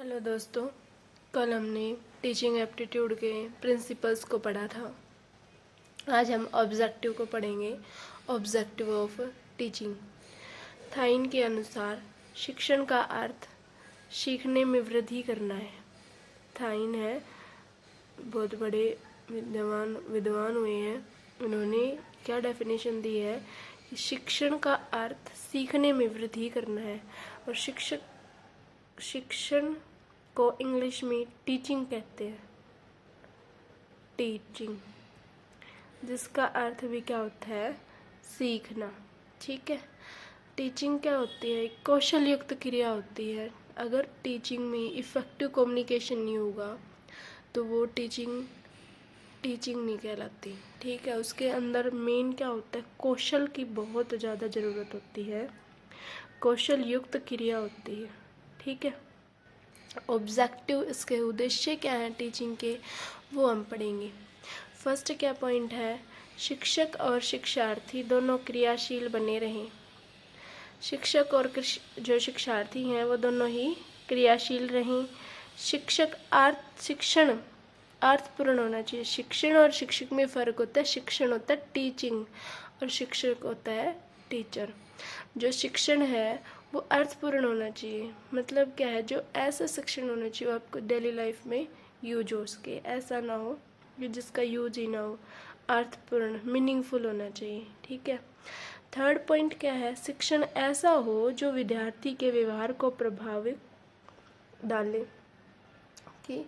Hello दोस्तों, कल हमने टीचिंग एप्टीट्यूड के प्रिंसिपल्स को पढ़ा था। आज हम ऑब्जेक्टिव को पढ़ेंगे। Objective of teaching. थाइन के अनुसार शिक्षण का अर्थ सीखने में वृद्धि करना है। थाइन है, बहुत बड़े विद्वान हुए हैं। उन्होंने क्या डेफिनेशन दी है कि शिक्षण का अर्थ सीखने में वृद्धि करना है। और शिक्षण को इंग्लिश में टीचिंग कहते हैं। टीचिंग, जिसका अर्थ भी क्या होता है, सीखना। ठीक है, टीचिंग क्या होती है, एक कौशल युक्त क्रिया होती है। अगर टीचिंग में इफेक्टिव कम्युनिकेशन नहीं होगा तो वो टीचिंग नहीं कहलाती। ठीक है, उसके अंदर मेन क्या होता है, कौशल की बहुत ज़्यादा ज़रूरत होती है, कौशल युक्त क्रिया होती है। ठीक है, ऑब्जेक्टिव, इसके उद्देश्य क्या है टीचिंग के, वो हम पढ़ेंगे। फर्स्ट क्या पॉइंट है, शिक्षक और शिक्षार्थी दोनों क्रियाशील बने रहें। शिक्षक और जो शिक्षार्थी हैं वो दोनों ही क्रियाशील रहें। शिक्षण अर्थपूर्ण होना चाहिए। शिक्षण और शिक्षक में फ़र्क होता है। शिक्षण होता है टीचिंग और शिक्षक होता है टीचर। जो शिक्षण है वो अर्थपूर्ण होना चाहिए। मतलब क्या है, जो ऐसा शिक्षण होना चाहिए वो आपको डेली लाइफ में यूज हो सके। ऐसा ना हो कि जिसका यूज ही ना हो। अर्थपूर्ण, मीनिंगफुल होना चाहिए। ठीक है, थर्ड पॉइंट क्या है, शिक्षण ऐसा हो जो विद्यार्थी के व्यवहार को प्रभावित डाले। कि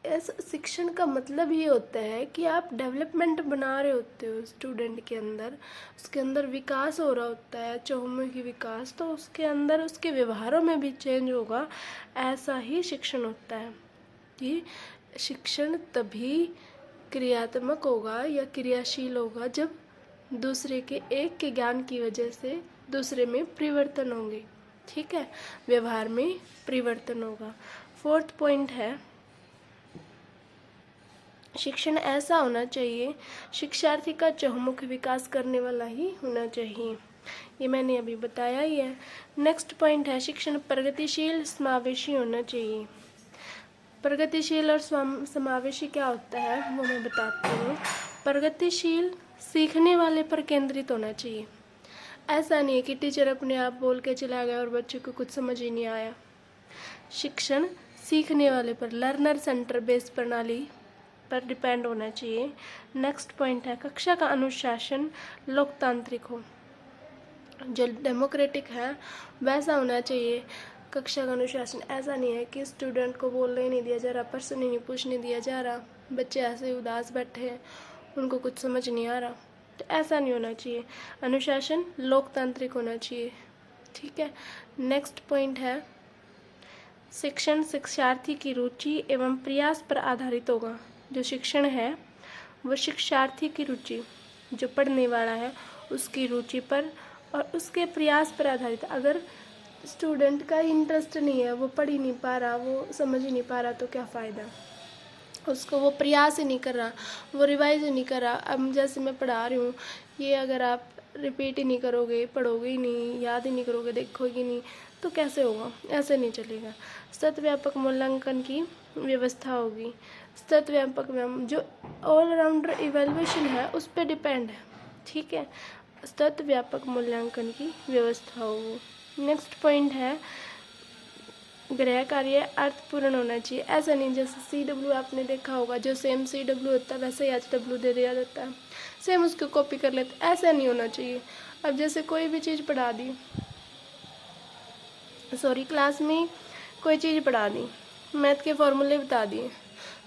ऐसा शिक्षण का मतलब ये होता है कि आप डेवलपमेंट बना रहे होते हो स्टूडेंट के अंदर, उसके अंदर विकास हो रहा होता है, चहुमुखी विकास, तो उसके अंदर उसके व्यवहारों में भी चेंज होगा। ऐसा ही शिक्षण होता है कि शिक्षण तभी क्रियात्मक होगा या क्रियाशील होगा जब दूसरे के एक के ज्ञान की वजह से दूसरे में परिवर्तन होंगे। ठीक है, व्यवहार में परिवर्तन होगा। फोर्थ पॉइंट है, शिक्षण ऐसा होना चाहिए, शिक्षार्थी का चहुमुख विकास करने वाला ही होना चाहिए। ये मैंने अभी बताया ही है। नेक्स्ट पॉइंट है, शिक्षण प्रगतिशील समावेशी होना चाहिए। प्रगतिशील और समावेशी क्या होता है वो मैं बताती हूँ। प्रगतिशील सीखने वाले पर केंद्रित होना चाहिए। ऐसा नहीं है कि टीचर अपने आप बोल के चला गया और बच्चे को कुछ समझ ही नहीं आया। शिक्षण सीखने वाले पर, लर्नर सेंटर बेस्ड प्रणाली पर डिपेंड होना चाहिए। नेक्स्ट पॉइंट है, कक्षा का अनुशासन लोकतांत्रिक हो। जो डेमोक्रेटिक है वैसा होना चाहिए कक्षा का अनुशासन। ऐसा नहीं है कि स्टूडेंट को बोलने ही नहीं दिया जा रहा, प्रश्न ही नहीं पूछने दिया जा रहा, बच्चे ऐसे उदास बैठे हैं, उनको कुछ समझ नहीं आ रहा, तो ऐसा नहीं होना चाहिए। अनुशासन लोकतांत्रिक होना चाहिए। ठीक है, नेक्स्ट पॉइंट है, शिक्षण शिक्षार्थी की रुचि एवं प्रयास पर आधारित होगा। जो शिक्षण है वो शिक्षार्थी की रुचि, जो पढ़ने वाला है उसकी रुचि पर और उसके प्रयास पर आधारित। अगर स्टूडेंट का इंटरेस्ट नहीं है, वो पढ़ ही नहीं पा रहा, वो समझ ही नहीं पा रहा, तो क्या फ़ायदा उसको, वो प्रयास ही नहीं कर रहा, वो रिवाइज ही नहीं कर रहा। अब जैसे मैं पढ़ा रही हूँ, ये अगर आप रिपीट ही नहीं करोगे, पढ़ोगे ही नहीं, याद ही नहीं करोगे, देखोगे नहीं, तो कैसे होगा, ऐसे नहीं चलेगा। सतव्यापक मूल्यांकन की व्यवस्था होगी। सतव्यापक जो ऑलराउंडर इवेल्युएशन है उस पर डिपेंड है। ठीक है, सतव्यापक मूल्यांकन की व्यवस्था होगी। नेक्स्ट पॉइंट है, गृह कार्य अर्थपूर्ण होना चाहिए। ऐसा नहीं जैसे CW आपने देखा होगा, जो सेम CW होता है वैसे ही HW दे दिया जाता है, सेम उसको कॉपी कर लेते, ऐसा नहीं होना चाहिए। अब जैसे कोई भी चीज़ पढ़ा दी, क्लास में कोई चीज़ पढ़ा दी, मैथ के फॉर्मूले बता दिए,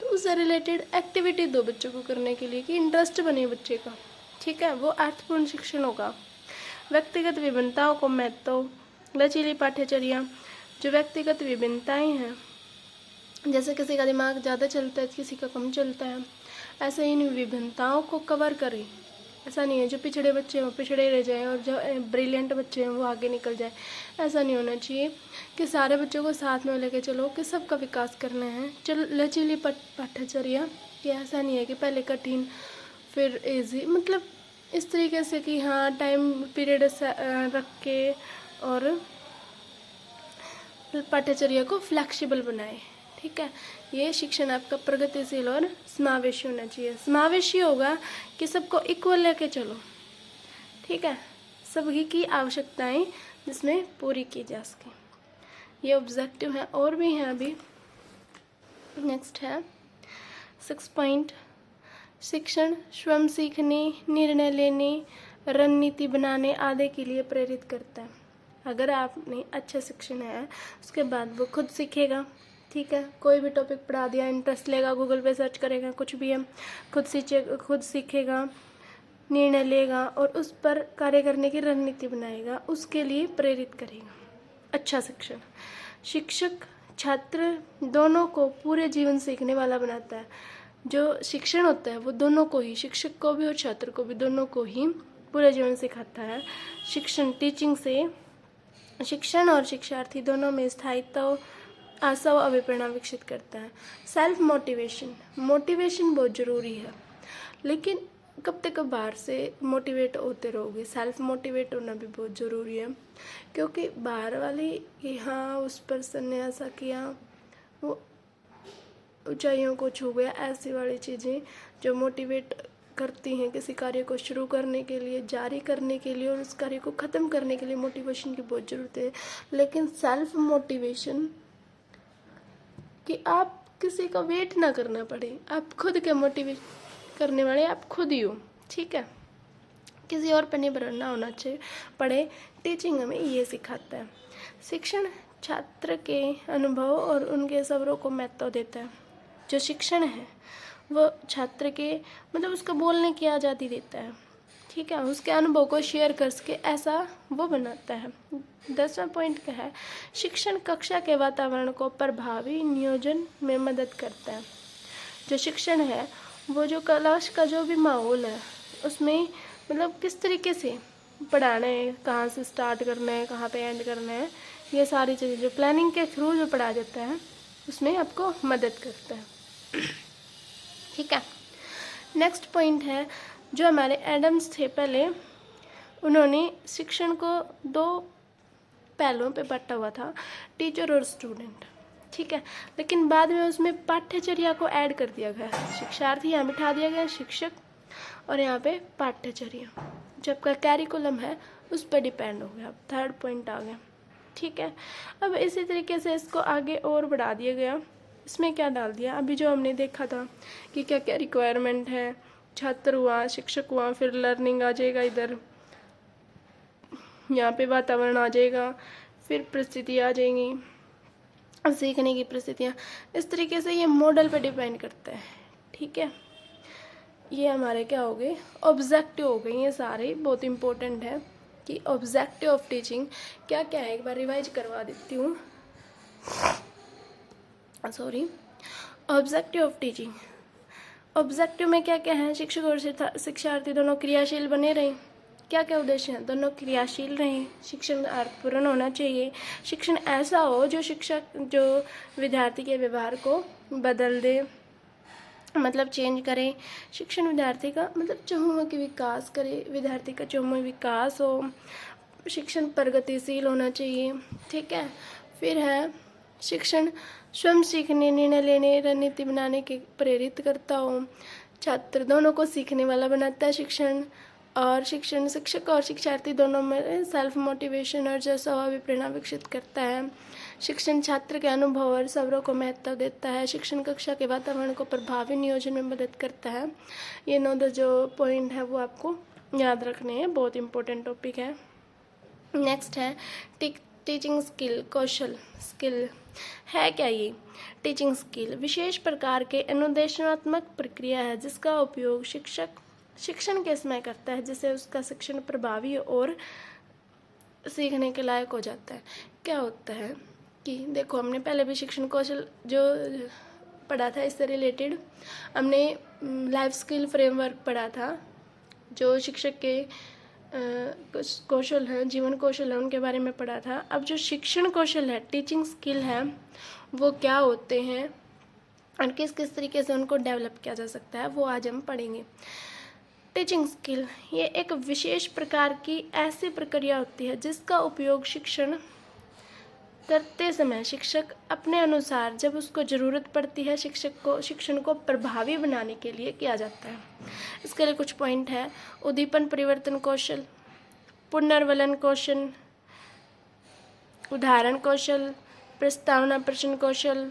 तो उससे रिलेटेड एक्टिविटी दो बच्चों को करने के लिए कि इंटरेस्ट बने बच्चे का। ठीक है, वो अर्थपूर्ण शिक्षण होगा। व्यक्तिगत विभिन्नताओं को महत्व, लचीली पाठ्यचर्या। जो व्यक्तिगत विभिन्नताएं हैं, जैसे किसी का दिमाग ज़्यादा चलता है, किसी का कम चलता है, ऐसे इन विभिन्नताओं को कवर करें। ऐसा नहीं है जो पिछड़े बच्चे हैं वो पिछड़े रह जाएं और जो ब्रिलियंट बच्चे हैं वो आगे निकल जाए। ऐसा नहीं होना चाहिए कि सारे बच्चों को साथ में लेके चलो कि सबका विकास करना है। चलो लचीली पाठ्यचर्या, कि ऐसा नहीं है कि पहले कठिन फिर इजी, मतलब इस तरीके से कि हाँ टाइम पीरियड रख के और पाठ्यचर्या को फ्लेक्सिबल बनाए। ठीक है, ये शिक्षण आपका प्रगतिशील और समावेशी होना चाहिए। समावेशी होगा कि सबको इक्वल लेके चलो। ठीक है, सभी की आवश्यकताएं जिसमें पूरी की जा सके, ये ऑब्जेक्टिव है। और भी हैं अभी। नेक्स्ट है 6 पॉइंट, शिक्षण स्वयं सीखने, निर्णय लेने, रणनीति बनाने आदि के लिए प्रेरित करता है। अगर आपने अच्छा शिक्षण है उसके बाद वो खुद सीखेगा। ठीक है, कोई भी टॉपिक पढ़ा दिया, इंटरेस्ट लेगा, गूगल पे सर्च करेगा, कुछ भी है, खुद सीखेगा, निर्णय लेगा और उस पर कार्य करने की रणनीति बनाएगा, उसके लिए प्रेरित करेगा। अच्छा शिक्षण शिक्षक छात्र दोनों को पूरे जीवन सीखने वाला बनाता है। जो शिक्षण होता है वो दोनों को ही, शिक्षक को भी और छात्र को भी, दोनों को ही पूरे जीवन सिखाता है। टीचिंग से शिक्षण और शिक्षार्थी दोनों में स्थायित्व, आशा और अभिप्रेरणा विकसित करता है। सेल्फ मोटिवेशन बहुत ज़रूरी है, लेकिन कब तक बाहर से मोटिवेट होते रहोगे। सेल्फ मोटिवेट होना भी बहुत ज़रूरी है, क्योंकि बाहर वाली कि हाँ उस पर्सन ने ऐसा किया, वो ऊंचाइयों को छू गया, ऐसी वाली चीज़ें जो मोटिवेट करती हैं किसी कार्य को शुरू करने के लिए, जारी करने के लिए और उस कार्य को ख़त्म करने के लिए मोटिवेशन की बहुत ज़रूरत है। लेकिन सेल्फ मोटिवेशन कि आप किसी का वेट ना करना पड़े, आप खुद के मोटिवेट करने वाले आप खुद ही हो। ठीक है, किसी और पर निर्भर ना होना चाहिए पड़े। टीचिंग हमें ये सिखाता है। शिक्षण छात्र के अनुभव और उनके सब्रों को महत्व देता है। जो शिक्षण है वो छात्र के उसका बोलने की आज़ादी देता है। ठीक है, उसके अनुभव को शेयर कर सके ऐसा वो बनाता है। 10वां पॉइंट क्या है, शिक्षण कक्षा के वातावरण को प्रभावी नियोजन में मदद करता है। जो शिक्षण है वो जो क्लास का जो भी माहौल है उसमें किस तरीके से पढ़ाना है, कहाँ से स्टार्ट करना है, कहाँ पे एंड करना है, ये सारी चीज़ें जो प्लानिंग के थ्रू जो पढ़ाया जाता है उसमें आपको मदद करता है। ठीक है, नेक्स्ट पॉइंट है जो हमारे एडम्स थे पहले, उन्होंने शिक्षण को 2 पहलुओं पे बांटा हुआ था, टीचर और स्टूडेंट। ठीक है, लेकिन बाद में उसमें पाठ्यचर्या को ऐड कर दिया गया। शिक्षार्थी यहाँ बिठा दिया गया, शिक्षक, और यहाँ पे पाठ्यचर्या जो आपका कैरिकुलम है उस पर डिपेंड हो गया। अब 3rd पॉइंट आ गया। ठीक है, अब इसी तरीके से इसको आगे और बढ़ा दिया गया। इसमें क्या डाल दिया, अभी जो हमने देखा था कि क्या क्या रिक्वायरमेंट है, छात्र हुआ, शिक्षक हुआ, फिर लर्निंग आ जाएगा, इधर यहाँ पे वातावरण आ जाएगा, फिर परिस्थिति आ जाएंगी, सीखने की परिस्थितियाँ। इस तरीके से ये मॉडल पे डिपेंड करता है। ठीक है, ये हमारे क्या हो गए, ऑब्जेक्टिव हो गए। ये सारे बहुत इंपॉर्टेंट है कि ऑब्जेक्टिव ऑफ टीचिंग क्या क्या है। एक बार रिवाइज करवा देती हूँ। Sorry, objective of teaching, objective में क्या क्या है, शिक्षक और शिक्षार्थी दोनों क्रियाशील बने रहें। क्या क्या उद्देश्य हैं, दोनों क्रियाशील रहें, शिक्षण अर्थपूर्ण होना चाहिए, शिक्षण ऐसा हो जो विद्यार्थी के व्यवहार को बदल दे, चेंज करे, शिक्षण विद्यार्थी का चहुमुखी विकास करे, विद्यार्थी का चहुमुखी विकास हो, शिक्षण प्रगतिशील होना चाहिए। ठीक है, फिर है शिक्षण स्वयं सीखने, निर्णय लेने, रणनीति बनाने के प्रेरित करता हो, छात्र दोनों को सीखने वाला बनाता है शिक्षण, और शिक्षण शिक्षक और शिक्षार्थी दोनों में सेल्फ मोटिवेशन और जस्वाभाविक प्रेरणा विकसित करता है। शिक्षण छात्र के अनुभव और सब्रों को महत्व देता है। शिक्षण कक्षा के वातावरण को प्रभावी नियोजन में मदद करता है। ये 9-10 जो पॉइंट है वो आपको याद रखने हैं, बहुत इंपॉर्टेंट टॉपिक है। नेक्स्ट है टीचिंग स्किल, कौशल। स्किल है क्या ये? टीचिंग स्किल विशेष प्रकार के अनुदेशात्मक प्रक्रिया है जिसका उपयोग शिक्षक शिक्षण के समय करता है, जिससे उसका शिक्षण प्रभावी और सीखने के लायक हो जाता है। क्या होता है कि देखो, हमने पहले भी शिक्षण कौशल जो पढ़ा था, इससे रिलेटेड हमने लाइफ स्किल फ्रेमवर्क पढ़ा था, जो शिक्षक के कुछ कौशल हैं, जीवन कौशल है, उनके बारे में पढ़ा था। अब जो शिक्षण कौशल है, टीचिंग स्किल है, वो क्या होते हैं और किस किस तरीके से उनको डेवलप किया जा सकता है, वो आज हम पढ़ेंगे। टीचिंग स्किल ये एक विशेष प्रकार की ऐसी प्रक्रिया होती है जिसका उपयोग शिक्षण करते समय शिक्षक अपने अनुसार जब उसको ज़रूरत पड़ती है शिक्षण को प्रभावी बनाने के लिए किया जाता है। इसके लिए कुछ पॉइंट है। उद्दीपन परिवर्तन कौशल, पुनर्वलन कौशल, उदाहरण कौशल, प्रस्तावना प्रश्न कौशल,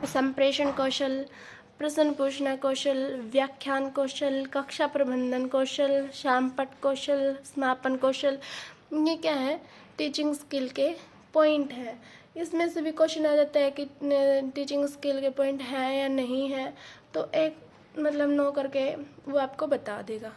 संप्रेषण कौशल, प्रश्न पूछना कौशल, व्याख्यान कौशल, कक्षा प्रबंधन कौशल, शामपट कौशल, समापन कौशल। ये क्या है? टीचिंग स्किल के पॉइंट है। इसमें से भी क्वेश्चन आ जाता है कि टीचिंग स्किल के पॉइंट है या नहीं है, तो एक मतलब नो करके वो आपको बता देगा।